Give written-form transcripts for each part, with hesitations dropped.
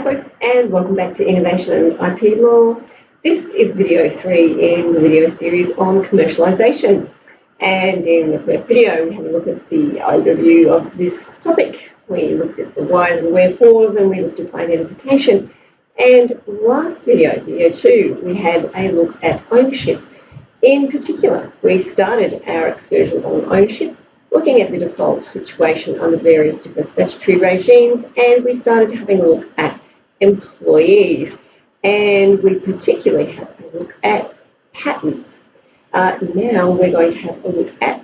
folks, and welcome back to Innovation and IP Law. This is video 3 in the video series on commercialisation. And in the first video, we had a look at the overview of this topic. We looked at the whys and wherefores, and we looked at identification. And last video, video 2, we had a look at ownership. In particular, we started our excursion on ownership, looking at the default situation under various different statutory regimes, and we started having a look at employees, and we particularly had a look at patents. Now we're going to have a look at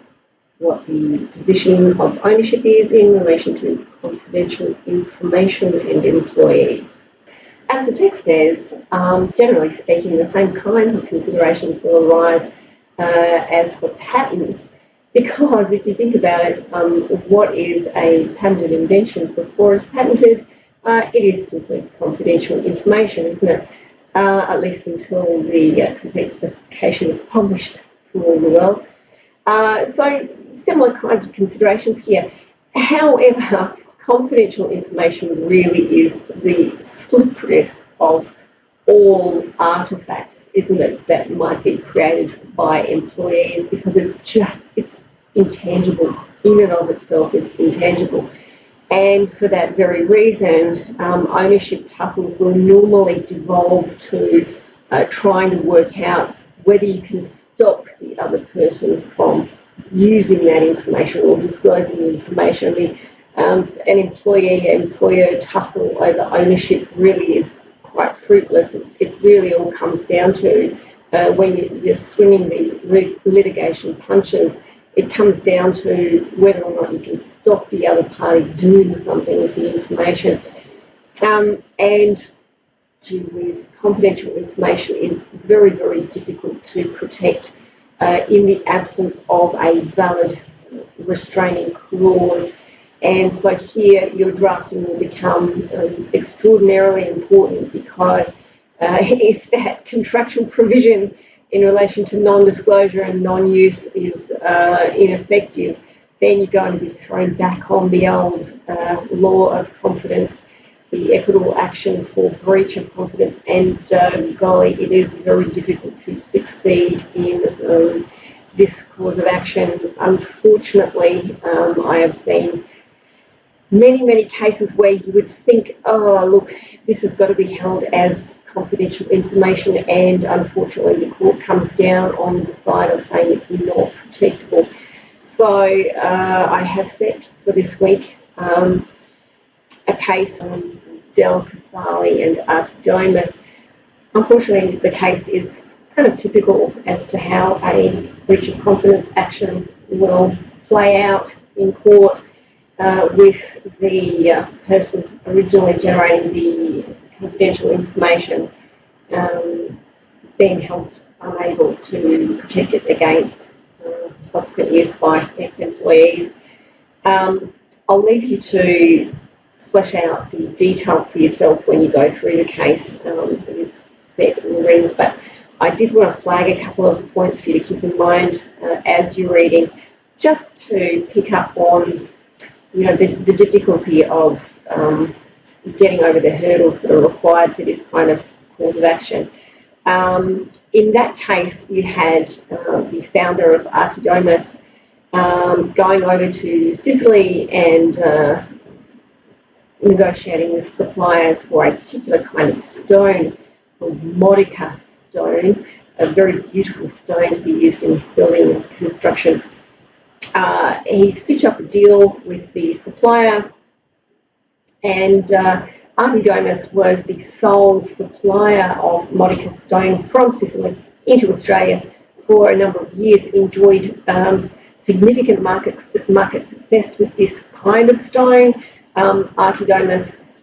what the position of ownership is in relation to confidential information and employees. As the text says, generally speaking, the same kinds of considerations will arise as for patents, because if you think about it, what is a patented invention before it's patented? It is simply confidential information, isn't it? At least until the complete specification is published to all the world. So similar kinds of considerations here. However, confidential information really is the slipperiest of all artifacts, isn't it, that might be created by employees, because it's intangible. In and of itself, it's intangible. And for that very reason, ownership tussles will normally devolve to trying to work out whether you can stop the other person from using that information or disclosing the information. I mean, an employee-employer tussle over ownership really is quite fruitless. It really all comes down to when you're swinging the litigation punches, it comes down to whether or not you can stop the other party doing something with the information. And gee whiz, confidential information is very, very difficult to protect in the absence of a valid restraining clause. And so here your drafting will become extraordinarily important, because if that contractual provision in relation to non-disclosure and non-use is ineffective, then you're going to be thrown back on the old law of confidence, the equitable action for breach of confidence, and golly, it is very difficult to succeed in this cause of action. Unfortunately, I have seen many cases where you would think, oh, look, this has got to be held as confidential information, and unfortunately the court comes down on the side of saying it's not protectable. So I have set for this week a case on Del Casale and Artidomus. Unfortunately, the case is kind of typical as to how a breach of confidence action will play out in court, with the person originally generating the confidential information being held unable to protect it against subsequent use by ex-employees. I'll leave you to flesh out the detail for yourself when you go through the case. It is set in the rings, but I did want to flag a couple of points for you to keep in mind as you're reading, just to pick up on the difficulty of getting over the hurdles that are required for this kind of cause of action. In that case, you had the founder of Artidomus going over to Sicily and negotiating with suppliers for a particular kind of stone called Modica stone, a very beautiful stone to be used in building and construction. He stitched up a deal with the supplier, and Artidomus was the sole supplier of Modica stone from Sicily into Australia for a number of years, enjoyed significant market success with this kind of stone. Artidomus,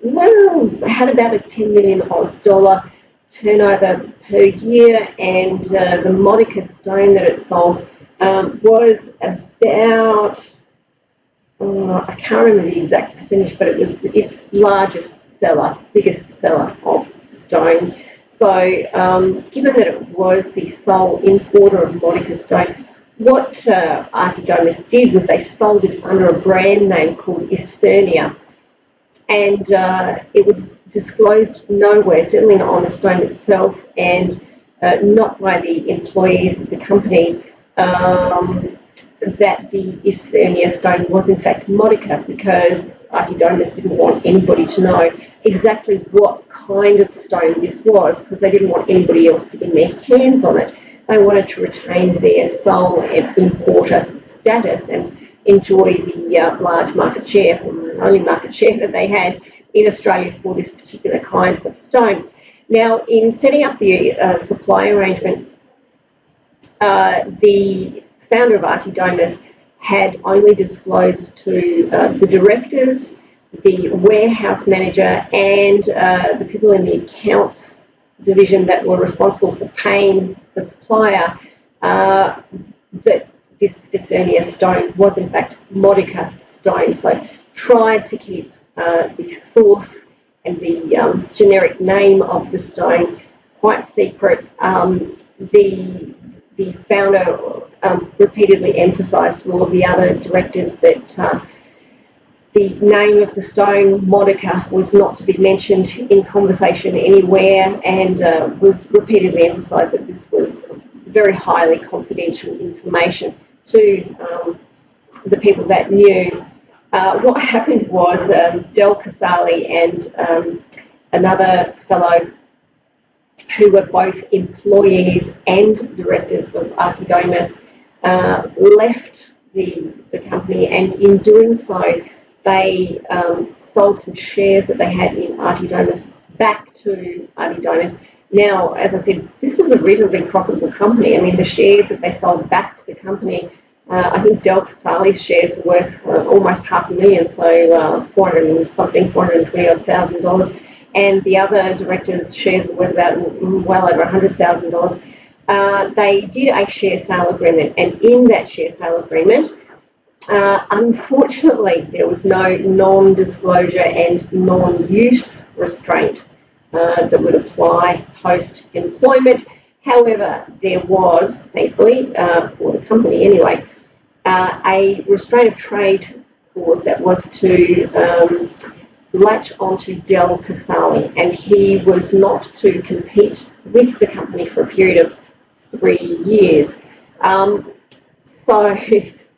had about a $10 million turnover per year, and the Modica stone that it sold was about, I can't remember the exact percentage, but it was its biggest seller of stone. So given that it was the sole importer of Modica stone, what Artidomus did was they sold it under a brand name called Isernia. And it was disclosed nowhere, certainly not on the stone itself, and not by the employees of the company, that the Isernia stone was in fact modica, because Artidomus didn't want anybody to know exactly what kind of stone this was, because they didn't want anybody else getting their hands on it. They wanted to retain their sole importer status and enjoy the large market share, or the only market share that they had in Australia for this particular kind of stone. Now, in setting up the supply arrangement, the founder of Artidomus had only disclosed to the directors, the warehouse manager, and the people in the accounts division that were responsible for paying the supplier that this Isernia stone was in fact modica stone. So tried to keep the source and the generic name of the stone quite secret. The founder repeatedly emphasised to all of the other directors that the name of the stone, modica, was not to be mentioned in conversation anywhere, and was repeatedly emphasised that this was very highly confidential information to the people that knew. What happened was Del Casale and another fellow who were both employees and directors of Artidomus left the company, and in doing so they sold some shares that they had in Artidomus back to Artidomus. Now, as I said, this was a reasonably profitable company. I mean, the shares that they sold back to the company, I think Del Casale's shares were worth almost $500,000, so $420,000, and the other directors' shares were worth about well over $100,000. They did a share sale agreement, and in that share sale agreement, unfortunately, there was no non-disclosure and non-use restraint that would apply post-employment. However, there was, thankfully, for the company anyway, a restraint of trade clause that was to latch onto Del Casale, and he was not to compete with the company for a period of 3 years. So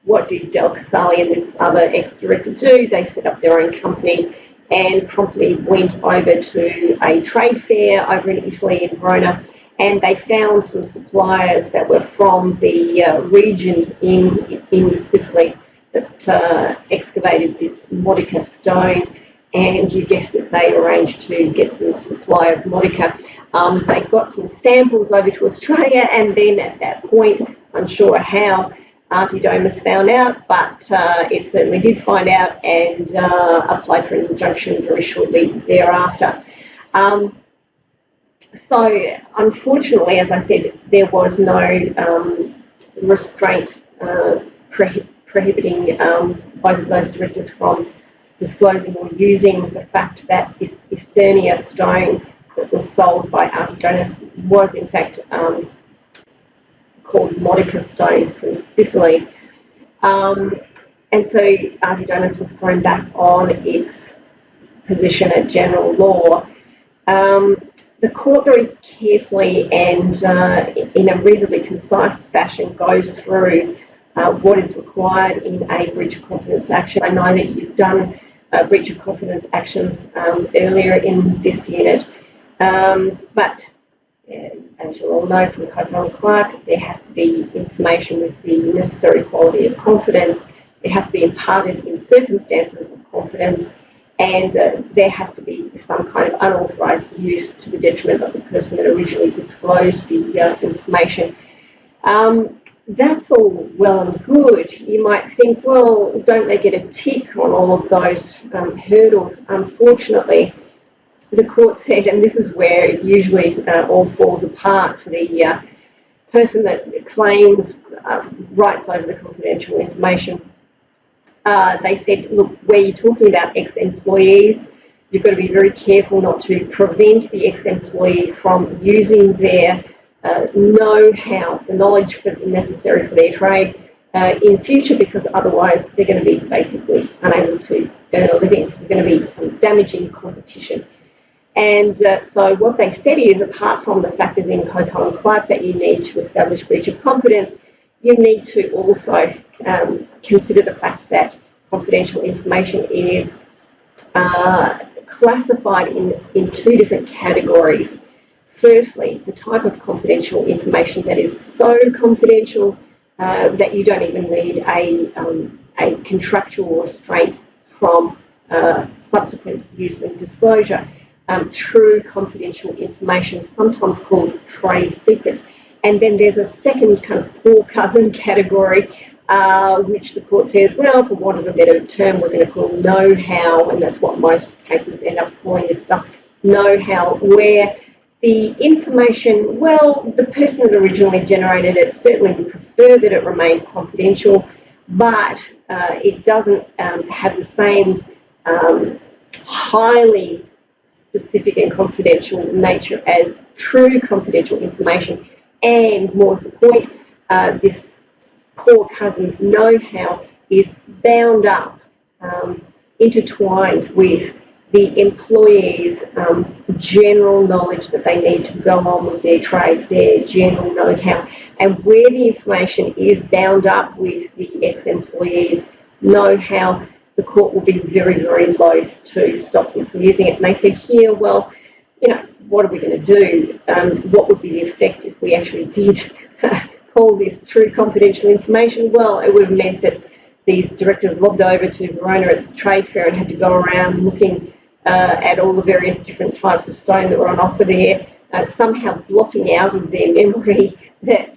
what did Del Casale and this other ex-director do? They set up their own company and promptly went over to a trade fair over in Italy, in Verona, and they found some suppliers that were from the region in Sicily that excavated this modica stone, and you guessed it, they arranged to get some supply of modica. They got some samples over to Australia, and then at that point, unsure how Artidomus found out, but it certainly did find out, and applied for an injunction very shortly thereafter. So unfortunately, as I said, there was no restraint prohibiting both of those directors from disclosing or using the fact that this Isernia stone that was sold by Artidomus was in fact called modica stone from Sicily. And so Artidomus was thrown back on its position at general law. The court very carefully and in a reasonably concise fashion goes through what is required in a breach of confidence action. I know that you've done breach of confidence actions earlier in this unit, but as you all know from Copeland and Clark, there has to be information with the necessary quality of confidence. It has to be imparted in circumstances of confidence, and there has to be some kind of unauthorised use to the detriment of the person that originally disclosed the information. That's all well and good. You might think, well, don't they get a tick on all of those hurdles? Unfortunately, the court said, and this is where it usually all falls apart for the person that claims rights over the confidential information. They said, look, where you're talking about ex-employees, you've got to be very careful not to prevent the ex-employee from using their know-how, the knowledge necessary for their trade in future, because otherwise they're going to be basically unable to earn a living. They're going to be damaging competition. And so what they said is, apart from the factors in Coco and Clark that you need to establish breach of confidence, you need to also consider the fact that confidential information is classified in two different categories. Firstly, the type of confidential information that is so confidential that you don't even need a contractual restraint from subsequent use and disclosure. True confidential information, sometimes called trade secrets. And then there's a second kind of poor cousin category, which the court says, well, for want of a better term, we're going to call know-how, and that's what most cases end up calling this stuff, know-how, where the information, well, the person that originally generated it certainly would prefer that it remained confidential, but it doesn't have the same highly specific and confidential nature as true confidential information. And more to the point, this poor cousin know-how is bound up, intertwined with the employee's general knowledge that they need to go on with their trade, their general know-how. And where the information is bound up with the ex-employee's know-how, the court will be very, very loath to stop them from using it. And they said here, well, you know, what are we going to do? What would be the effect if we actually did call this true confidential information? Well, it would have meant that these directors lobbed over to Verona at the trade fair and had to go around looking at all the various different types of stone that were on offer there, somehow blotting out of their memory that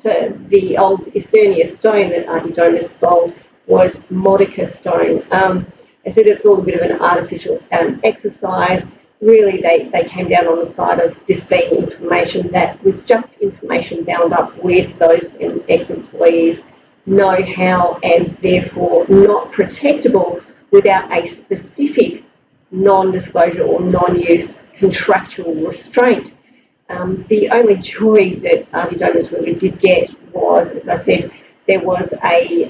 the old Icernia stone that Archidomus sold was Modica stone. I said it's all a bit of an artificial exercise. Really, they came down on the side of this being information that was just information bound up with those ex-employees' know-how and therefore not protectable without a specific non-disclosure or non-use contractual restraint. The only joy that Archidomus really did get was, as I said, there was a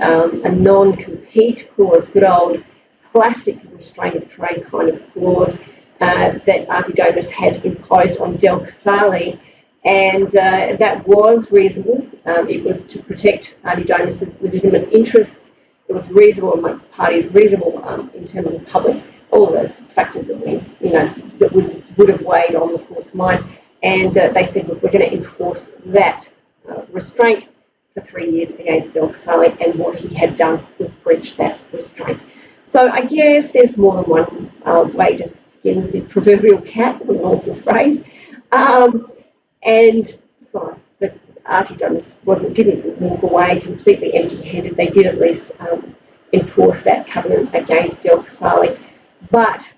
non-compete clause, good old classic restraint of trade kind of clause that Archidomus had imposed on Del Casale, and that was reasonable. It was to protect Archidomus's legitimate interests. It was reasonable amongst the parties, reasonable in terms of public, all of those factors that that would have weighed on the court's mind. And they said, look, we're going to enforce that restraint for 3 years against Del Casale, and what he had done was breach that restraint. So I guess there's more than one way to skin the proverbial cat, an awful phrase. And so the Archidomus didn't walk away completely empty-handed. They did at least enforce that covenant against Del Casale. But,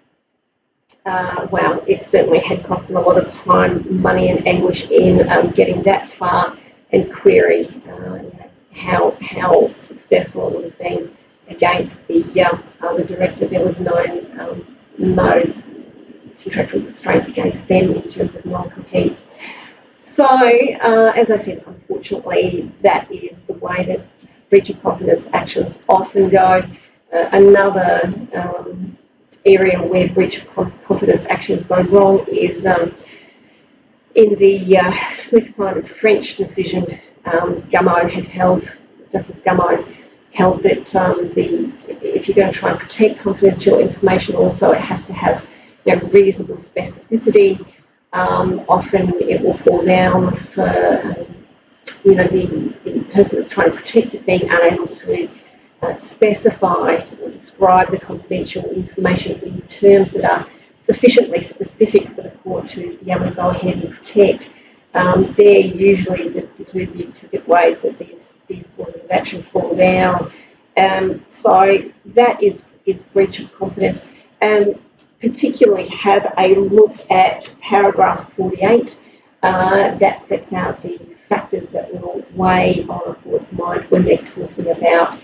well, it certainly had cost them a lot of time, money and anguish in getting that far, and query how successful it would have been against the other director. There was no contractual restraint against them in terms of non-compete. So, as I said, unfortunately, that is the way that breach of confidence actions often go. Another area where breach of confidence actions go wrong is in the Smith-Kline French decision. Gummo had held, Justice Gummo held that if you're going to try and protect confidential information, also it has to have reasonable specificity. Often it will fall down for the person that's trying to protect it being unable to specify or describe the confidential information in terms that are sufficiently specific for the court to be able to go ahead and protect. They're usually the two big ticket ways that these causes of action fall down. So that is breach of confidence. Particularly have a look at paragraph 48 that sets out the factors that will weigh on a court's mind when they're talking about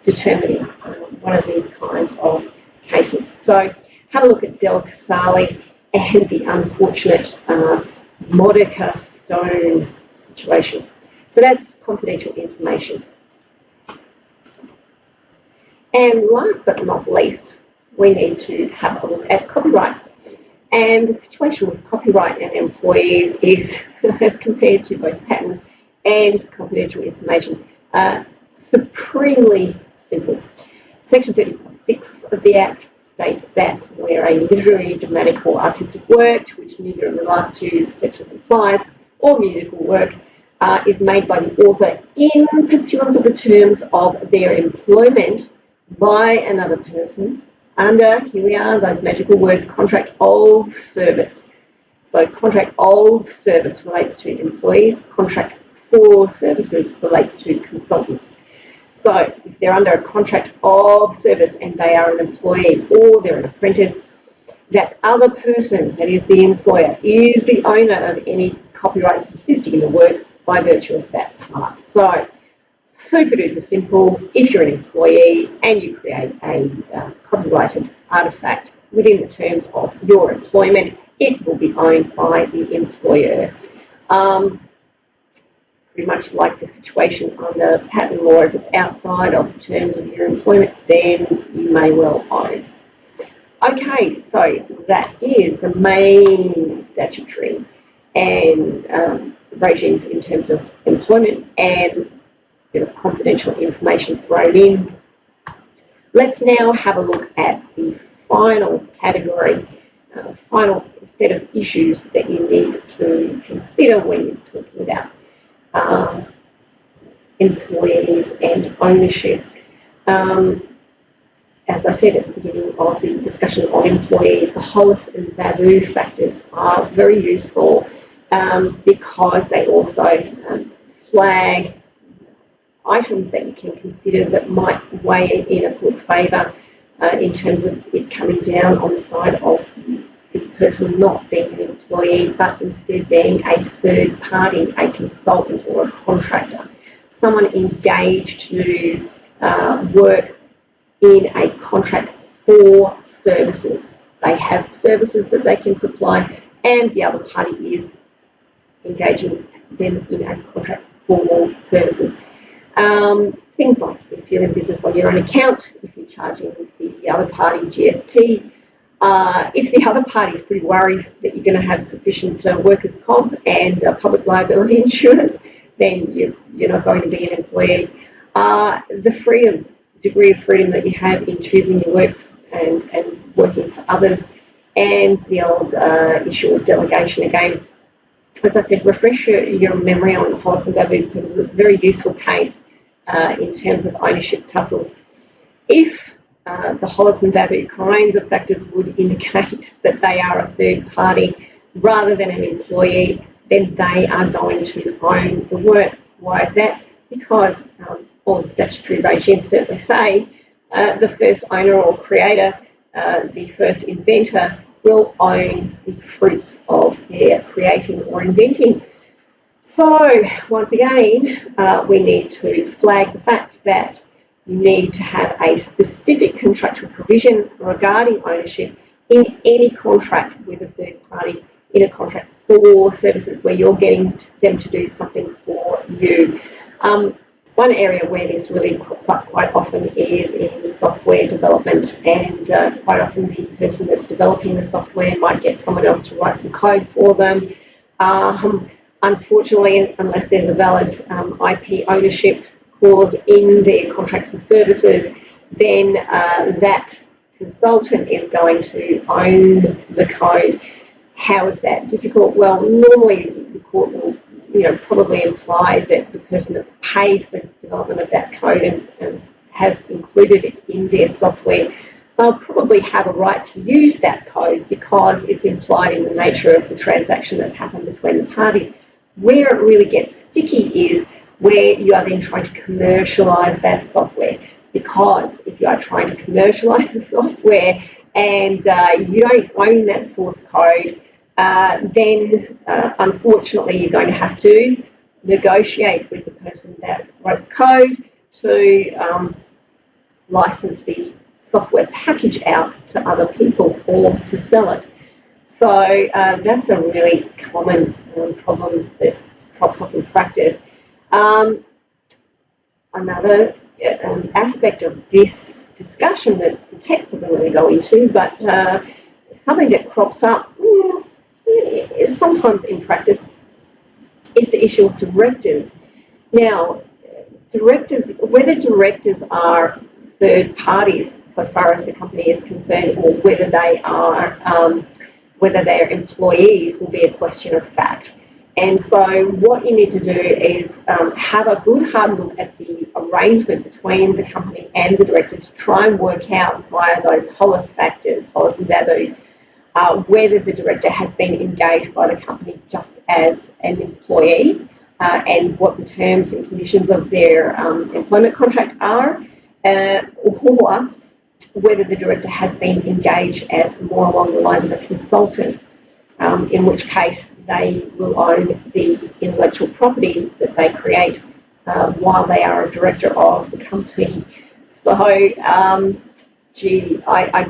determining one of these kinds of cases. So have a look at Del Casale and the unfortunate Modica stone situation. So that's confidential information. And last but not least, we need to have a look at copyright. And the situation with copyright and employees is, as compared to both patent and confidential information, supremely simple. Section 34(6) of the Act states that where a literary, dramatic or artistic work, to which neither of the last two sections applies, or musical work is made by the author in pursuance of the terms of their employment by another person under, here we are, those magical words, contract of service. So contract of service relates to employees, contract for services relates to consultants. So if they're under a contract of service and they are an employee or they're an apprentice, that other person, that is the employer, is the owner of any copyright subsisting in the work by virtue of that part. So super duper simple. If you're an employee and you create a copyrighted artifact within the terms of your employment, it will be owned by the employer. Pretty much like the situation under patent law, if it's outside of the terms of your employment, then you may well own. Okay, so that is the main statutory and regimes in terms of employment and a bit of confidential information thrown in. Let's now have a look at the final category, final set of issues that you need to consider when you're talking about employees and ownership. As I said at the beginning of the discussion on employees, the Hollis and Babu factors are very useful because they also flag items that you can consider that might weigh in a court's favour in terms of it coming down on the side of the person not being an employee, but instead being a third party, a consultant or a contractor, someone engaged to work in a contract for services. They have services that they can supply, and the other party is engaging them in a contract for services. Things like if you're in business on your own account, if you're charging the other party GST, if the other party is pretty worried that you're going to have sufficient workers' comp and public liability insurance, then you're not going to be an employee. The freedom, degree of freedom that you have in choosing your work and working for others, and the old issue of delegation again. As I said, refresh your memory on Hollis and Babu because it's a very useful case in terms of ownership tussles. If the Hollis and Babu kinds of factors would indicate that they are a third party rather than an employee, then they are going to own the work. Why is that? Because all the statutory regimes certainly say the first owner or creator, the first inventor, will own the fruits of their creating or inventing. So once again, we need to flag the fact that you need to have a specific contractual provision regarding ownership in any contract with a third party, in a contract for services where you're getting them to do something for you. One area where this really crops up quite often is in software development, and quite often the person that's developing the software might get someone else to write some code for them. Unfortunately, unless there's a valid IP ownership clause in their contract for services, then that consultant is going to own the code. How is that difficult? Well, normally the court will probably imply that the person that's paid for the development of that code and has included it in their software, they'll probably have a right to use that code because it's implied in the nature of the transaction that's happened between the parties. Where it really gets sticky is where you are then trying to commercialise that software, because if you are trying to commercialise the software and you don't own that source code, then unfortunately you're going to have to negotiate with the person that wrote the code to license the software package out to other people or to sell it. So that's a really common problem that crops up in practice. Another aspect of this discussion that the text doesn't really go into, but something that crops up sometimes in practice, is the issue of directors. Now, whether directors are third parties so far as the company is concerned, or whether they are employees, will be a question of fact. And so what you need to do is have a good hard look at the arrangement between the company and the director to try and work out via those Hollis factors, Hollis and Babu, whether the director has been engaged by the company just as an employee, and what the terms and conditions of their employment contract are, or whether the director has been engaged as more along the lines of a consultant, in which case they will own the intellectual property that they create while they are a director of the company. So, I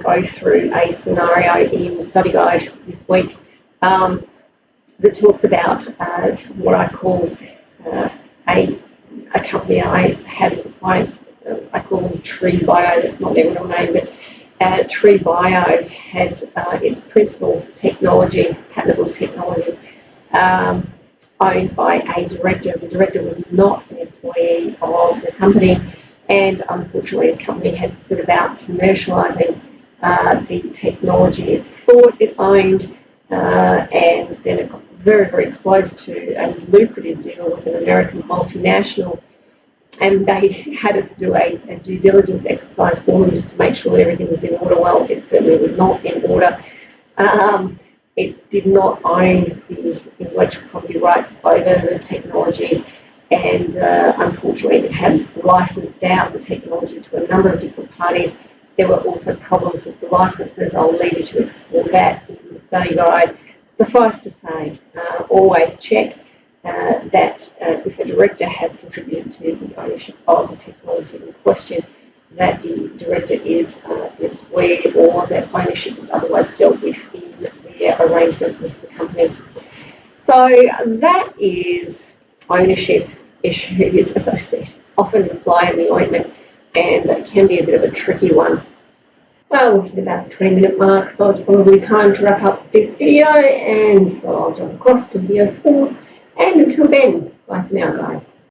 go through a scenario in the study guide this week that talks about what I call a company I had as a client. I call them Tree Bio. That's not their real name, but Tree Bio had its principal technology, patentable technology, owned by a director. The director was not an employee of the company, and unfortunately the company had set about commercialising the technology it thought it owned, and then it got very, very close to a lucrative deal with an American multinational, and they had us do a due diligence exercise for them just to make sure that everything was in order. Well, it certainly was not in order. It did not own the intellectual property rights over the technology, and unfortunately it had licensed out the technology to a number of different parties. There were also problems with the licenses. I'll leave you to explore that in the study guide. Suffice to say, always check that if a director has contributed to the ownership of the technology in question, that the director is an employee, or that ownership is otherwise dealt with in their arrangement with the company. So that is ownership issues, as I said, often a fly in the ointment, and it can be a bit of a tricky one. Well, we've hit about the 20-minute mark, so it's probably time to wrap up this video, and so I'll jump across to video 4. And until then, bye for now, guys.